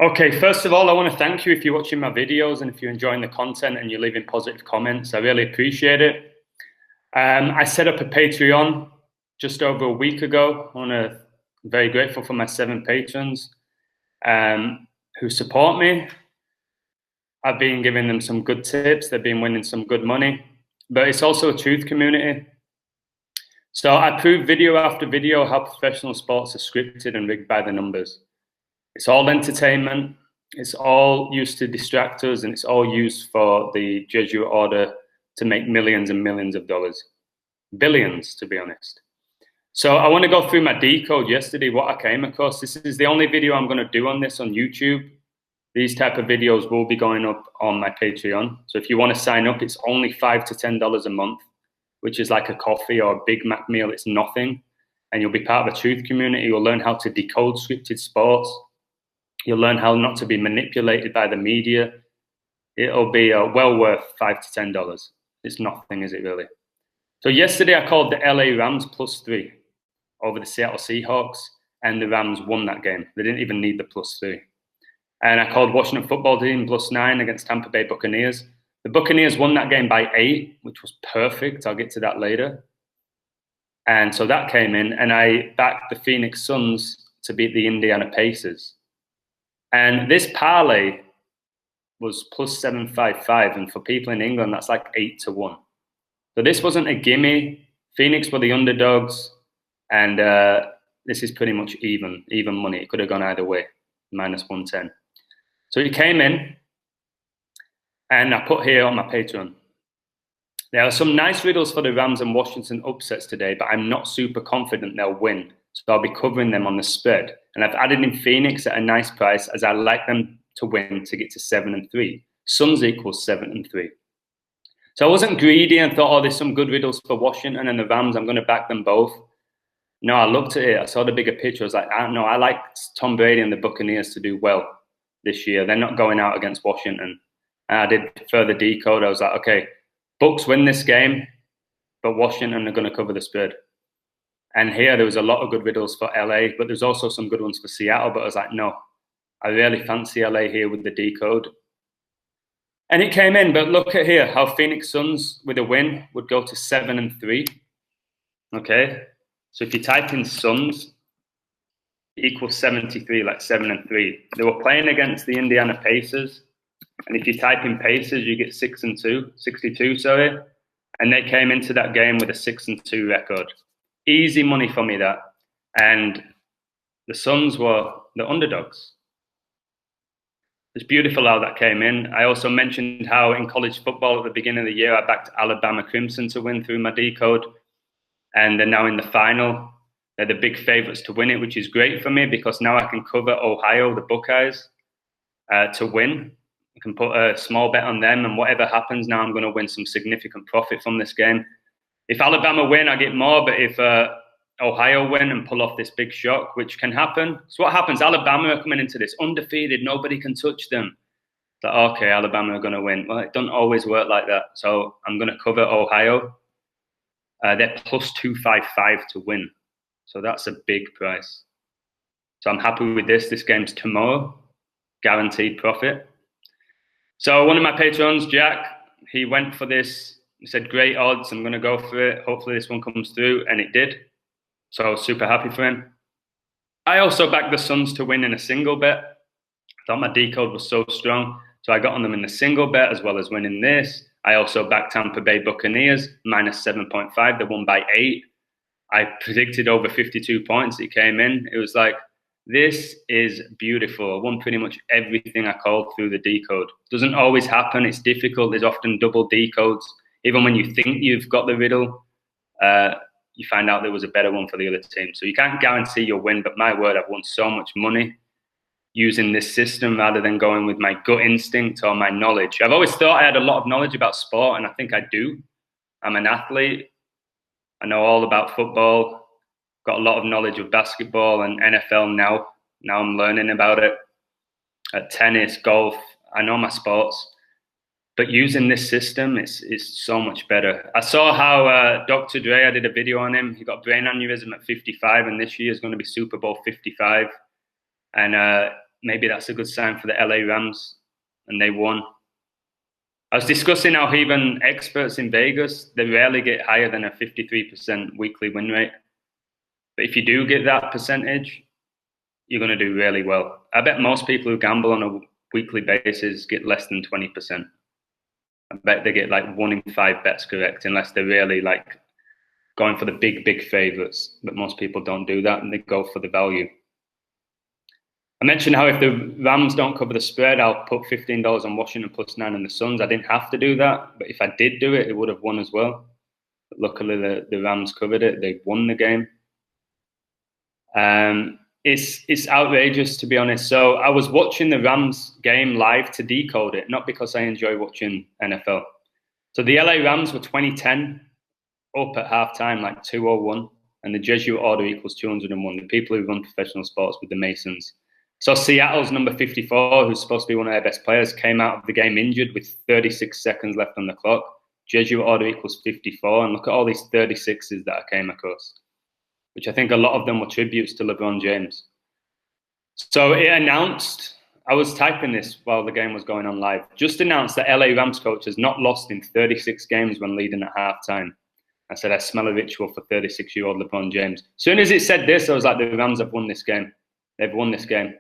Okay, first of all, I want to thank you if you're watching my videos and if you're enjoying the content and you're leaving positive comments. I really appreciate it. I set up a Patreon just over a week ago. I'm very grateful for my 7 patrons who support me. I've been giving them some good tips. They've been winning some good money, but it's also a truth community. So I prove video after video how professional sports are scripted and rigged by the numbers. It's all entertainment. It's all used to distract us, and it's all used for the Jesuit order to make millions and millions of dollars. Billions, to be honest. So I want to go through my decode yesterday, what I came across. This is the only video I'm going to do on this on YouTube. These type of videos will be going up on my Patreon. So if you want to sign up, it's only $5 to $10 a month, which is like a coffee or a Big Mac meal. It's nothing. And you'll be part of a truth community. You'll learn how to decode scripted sports. You'll learn how not to be manipulated by the media. It'll be well worth $5 to $10. It's nothing, is it really? So yesterday I called the LA Rams +3 over the Seattle Seahawks, and the Rams won that game. They didn't even need the +3. And I called Washington football team +9 against Tampa Bay Buccaneers. The Buccaneers won that game by 8, which was perfect. I'll get to that later. And so that came in, and I backed the Phoenix Suns to beat the Indiana Pacers. And this parlay was +755, and for people in England, that's like 8 to 1. So this wasn't a gimme. Phoenix were the underdogs, and this is pretty much even money. It could have gone either way, -110. So it came in, and I put here on my Patreon. There are some nice riddles for the Rams and Washington upsets today, but I'm not super confident they'll win. So I'll be covering them on the spread. And I've added in Phoenix at a nice price, as I like them to win to get to 7-3. Suns equals 7-3. So I wasn't greedy and thought, oh, there's some good riddles for Washington and the Rams. I'm going to back them both. No, I looked at it. I saw the bigger picture. I was like, no, I like Tom Brady and the Buccaneers to do well this year. They're not going out against Washington. And I did further decode. I was like, okay, Bucs win this game, but Washington are going to cover the spread. And here there was a lot of good riddles for LA, but there's also some good ones for Seattle. But I was like, no, I really fancy LA here with the decode. And it came in, but look at here, how Phoenix Suns with a win would go to 7-3. Okay, so if you type in Suns, equals 73, like 7-3. They were playing against the Indiana Pacers. And if you type in Pacers, you get 62, sorry. And they came into that game with a 6-2 record. Easy money for me, that. And the Suns were the underdogs. It's beautiful how that came in. I also mentioned how in college football at the beginning of the year, I backed Alabama Crimson to win through my decode. And they're now in the final. They're the big favorites to win it, which is great for me because now I can cover Ohio, the Buckeyes, to win. I can put a small bet on them, and whatever happens now, I'm going to win some significant profit from this game. If Alabama win, I get more, but if Ohio win and pull off this big shock, which can happen. So what happens? Alabama are coming into this undefeated. Nobody can touch them. So, okay, Alabama are going to win. Well, it doesn't always work like that. So I'm going to cover Ohio. They're +255 to win. So that's a big price. So I'm happy with this. This game's tomorrow. Guaranteed profit. So one of my patrons, Jack, he went for this. He said, great odds, I'm going to go for it. Hopefully this one comes through, and it did. So I was super happy for him. I also backed the Suns to win in a single bet. I thought my decode was so strong. So I got on them in the single bet as well as winning this. I also backed Tampa Bay Buccaneers, -7.5. They won by 8. I predicted over 52 points. It came in. It was like, this is beautiful. I won pretty much everything I called through the decode. Doesn't always happen. It's difficult. There's often double decodes. Even when you think you've got the riddle, you find out there was a better one for the other team. So you can't guarantee you'll win, but my word, I've won so much money using this system rather than going with my gut instinct or my knowledge. I've always thought I had a lot of knowledge about sport, and I think I do. I'm an athlete. I know all about football. Got a lot of knowledge of basketball and NFL now. Now I'm learning about it. Tennis, golf, I know my sports. But using this system is so much better. I saw how Dr. Dre, I did a video on him. He got brain aneurysm at 55, and this year is going to be Super Bowl 55. And maybe that's a good sign for the LA Rams, and they won. I was discussing how even experts in Vegas, they rarely get higher than a 53% weekly win rate. But if you do get that percentage, you're going to do really well. I bet most people who gamble on a weekly basis get less than 20%. I bet they get like 1 in 5 bets correct, unless they're really like going for the big favorites. But most people don't do that, and they go for the value. I mentioned how if the Rams don't cover the spread, I'll put $15 on Washington +9 and the Suns. I didn't have to do that, but if I did do it, it would have won as well. But luckily, the Rams covered it. They won the game. It's outrageous, to be honest. So I was watching the Rams game live to decode it, not because I enjoy watching NFL. So the LA Rams were 2010 up at halftime, like 201, and the Jesuit order equals 201. The people who run professional sports with the Masons. So Seattle's number 54, who's supposed to be one of their best players, came out of the game injured with 36 seconds left on the clock. Jesuit order equals 54, and look at all these 36s that I came across, which I think a lot of them were tributes to LeBron James. So it announced, I was typing this while the game was going on live, just announced that LA Rams coach has not lost in 36 games when leading at halftime. I said, I smell a ritual for 36-year-old LeBron James. As soon as it said this, I was like, the Rams have won this game. They've won this game.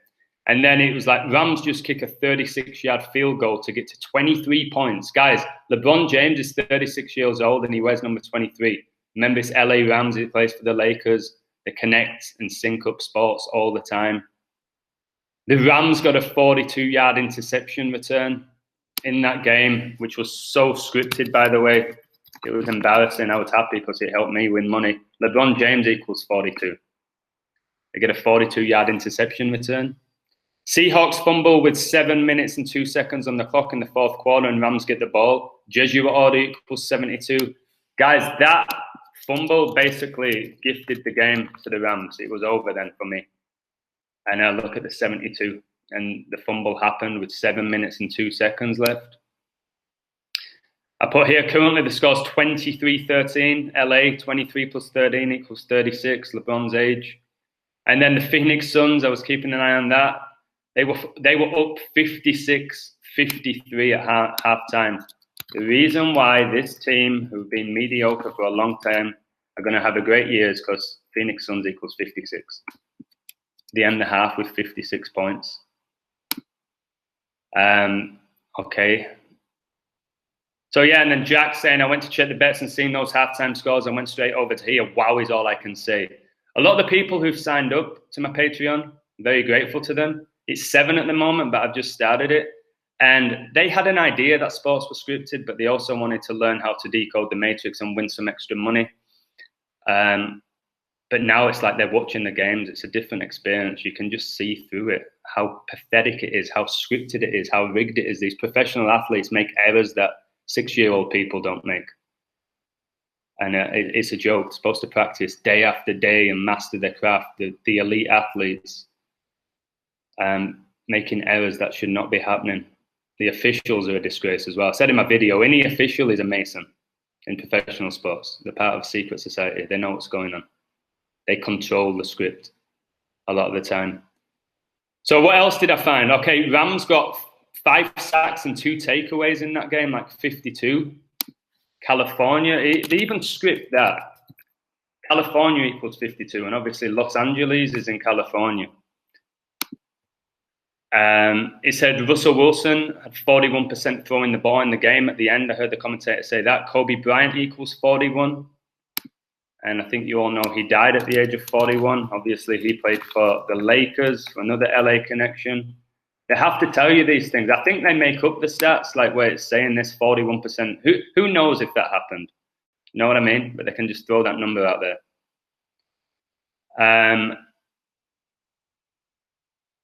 And then it was like, Rams just kick a 36-yard field goal to get to 23 points. Guys, LeBron James is 36 years old and he wears number 23. Remember, it's LA Rams. He plays for the Lakers. They connect and sync up sports all the time. The Rams got a 42-yard interception return in that game, which was so scripted, by the way. It was embarrassing. I was happy because it helped me win money. LeBron James equals 42. They get a 42-yard interception return. Seahawks fumble with 7 minutes and 2 seconds on the clock in the fourth quarter, and Rams get the ball. Jesuit order equals 72. Guys, that fumble basically gifted the game to the Rams. It was over then for me. And I look at the 72, and the fumble happened with 7 minutes and 2 seconds left. I put here, currently the score's 23-13. LA, 23 plus 13 equals 36, LeBron's age. And then the Phoenix Suns, I was keeping an eye on that. They were up 56-53 at halftime. The reason why this team, who've been mediocre for a long time, are going to have a great year is because Phoenix Suns equals 56. They end the half with 56 points. Okay. So yeah, and then Jack's saying, I went to check the bets and seeing those halftime scores. I went straight over to here. Wow is all I can say. A lot of the people who've signed up to my Patreon, I'm very grateful to them. It's 7 at the moment, but I've just started it. And they had an idea that sports were scripted, but they also wanted to learn how to decode the matrix and win some extra money. But now it's like they're watching the games. It's a different experience. You can just see through it, how pathetic it is, how scripted it is, how rigged it is. These professional athletes make errors that 6-year-old people don't make. And it's a joke. They're supposed to practice day after day and master their craft. The elite athletes making errors that should not be happening. The officials are a disgrace as well. I said in my video, any official is a Mason in professional sports. They're part of a secret society. They know what's going on. They control the script a lot of the time. So what else did I find? Okay, Rams got 5 sacks and 2 takeaways in that game, like 52. California, they even script that. California equals 52, and obviously Los Angeles is in California. It said Russell Wilson had 41% throwing the ball in the game at the end. I heard the commentator say that. Kobe Bryant equals 41. And I think you all know he died at the age of 41. Obviously, he played for the Lakers, for another LA connection. They have to tell you these things. I think they make up the stats, like where it's saying this 41%. Who knows if that happened? You know what I mean? But they can just throw that number out there.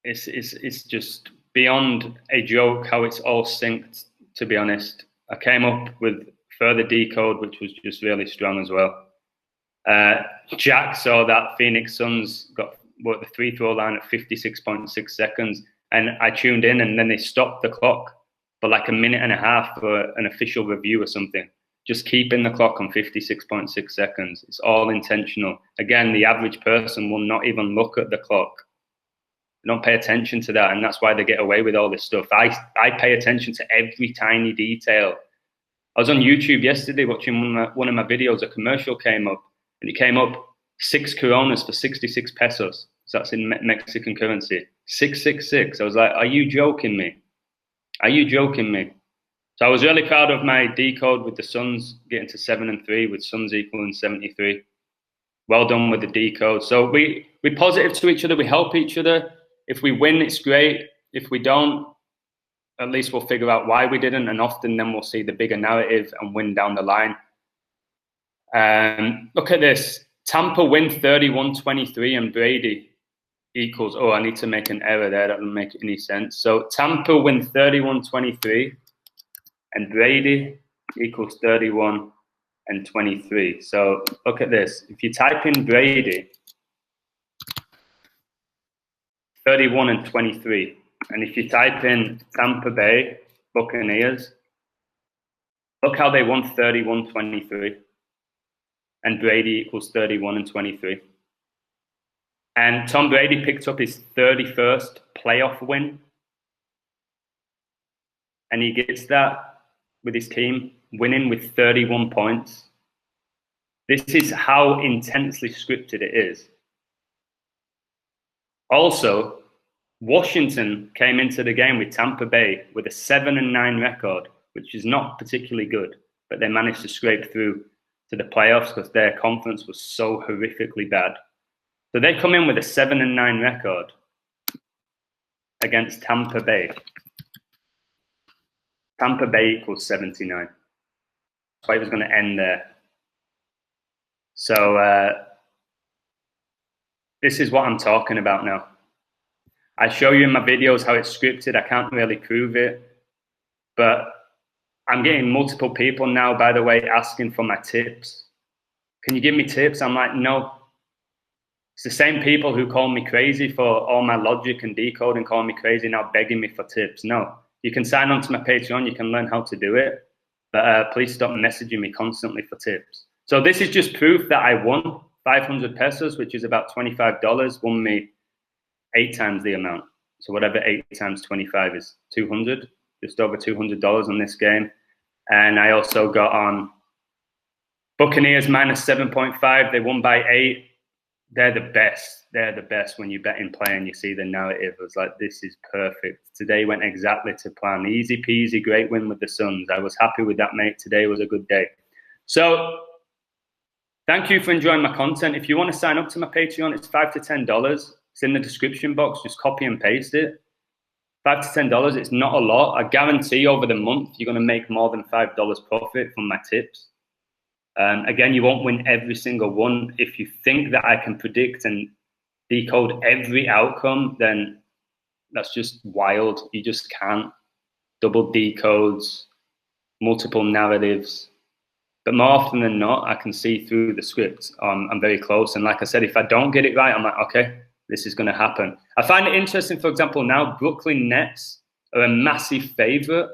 It's just beyond a joke how it's all synced, to be honest. I came up with further decode, which was just really strong as well. Jack saw that Phoenix Suns got the free throw line at 56.6 seconds. And I tuned in, and then they stopped the clock for like a minute and a half for an official review or something. Just keeping the clock on 56.6 seconds. It's all intentional. Again, the average person will not even look at the clock. They don't pay attention to that, and that's why they get away with all this stuff. I pay attention to every tiny detail. I was on YouTube yesterday watching one of my videos. A commercial came up, and it came up 6 coronas for 66 pesos. So that's in Mexican currency. 666. I was like, are you joking me? Are you joking me? So I was really proud of my decode with the Suns getting to 7 and 3, with Suns equaling 73. Well done with the decode. So we're positive to each other. We help each other. If we win, it's great. If we don't, at least we'll figure out why we didn't. And often then we'll see the bigger narrative and win down the line. Look at this. Tampa win 31-23 and Brady equals, oh, I need to make an error there. That doesn't make any sense. So Tampa win 31-23 and Brady equals 31 and 23. So look at this. If you type in Brady, 31 and 23. And if you type in Tampa Bay Buccaneers, look how they won 31-23. And Brady equals 31 and 23. And Tom Brady picked up his 31st playoff win. And he gets that with his team winning with 31 points. This is how intensely scripted it is. Also, Washington came into the game with Tampa Bay with a 7-9 record, which is not particularly good, but they managed to scrape through to the playoffs because their conference was so horrifically bad. So they come in with a 7-9 record against Tampa Bay. Tampa Bay equals 79. So it was going to end there. So this is what I'm talking about now. I show you in my videos how it's scripted. I can't really prove it, but I'm getting multiple people now, by the way, asking for my tips. Can you give me tips? I'm like, no. It's the same people who call me crazy for all my logic and decoding, calling me crazy now, begging me for tips. No, you can sign on to my Patreon. You can learn how to do it, but please stop messaging me constantly for tips. So this is just proof that I won 500 pesos, which is about $25, won me 8 times the amount. So whatever 8 times 25 is 200, just over $200 on this game. And I also got on Buccaneers minus 7.5. They won by 8. They're the best. They're the best when you bet in play and you see the narrative. It was like, this is perfect. Today went exactly to plan. Easy peasy, great win with the Suns. I was happy with that, mate. Today was a good day. So thank you for enjoying my content. If you want to sign up to my Patreon, it's $5 to $10. It's in the description box. Just copy and paste it. $5 to $10. It's not a lot. I guarantee over the month, you're going to make more than $5 profit from my tips. Again, you won't win every single one. If you think that I can predict and decode every outcome, then that's just wild. You just can't. Double decodes, multiple narratives. But more often than not, I can see through the script. I'm very close. And like I said, if I don't get it right, I'm like, okay, this is going to happen. I find it interesting, for example, now Brooklyn Nets are a massive favorite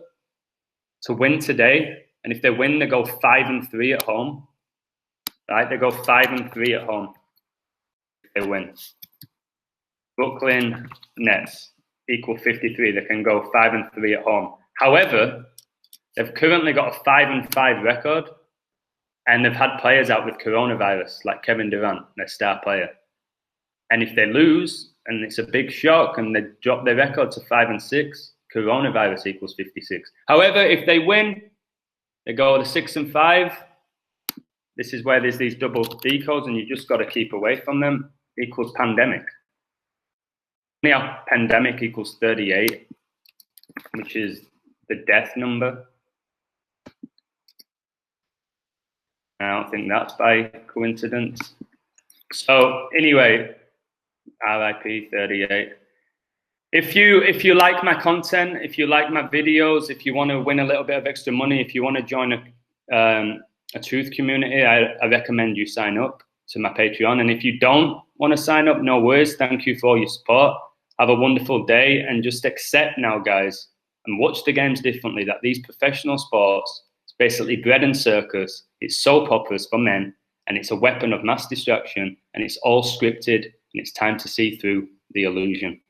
to win today. And if they win, they go 5-3 at home. Right? They go 5-3 at home if they win. Brooklyn Nets equal 53. They can go 5-3 at home. However, they've currently got a 5-5 record, and they've had players out with coronavirus, like Kevin Durant, their star player. And if they lose, and it's a big shock, and they drop their record to 5-6, coronavirus equals 56. However, if they win, they go to 6-5. This is where there's these double decodes, and you just got to keep away from them. Equals pandemic. Now, pandemic equals 38, which is the death number. I don't think that's by coincidence. So anyway, RIP 38. If you like my content, if you like my videos, if you want to win a little bit of extra money, if you want to join a truth community, I recommend you sign up to my Patreon. And if you don't want to sign up, no worries. Thank you for your support. Have a wonderful day, and just accept now, guys, and watch the games differently, that these professional sports, it's basically bread and circus. It's soap operas for men, and it's a weapon of mass distraction, and it's all scripted, and it's time to see through the illusion.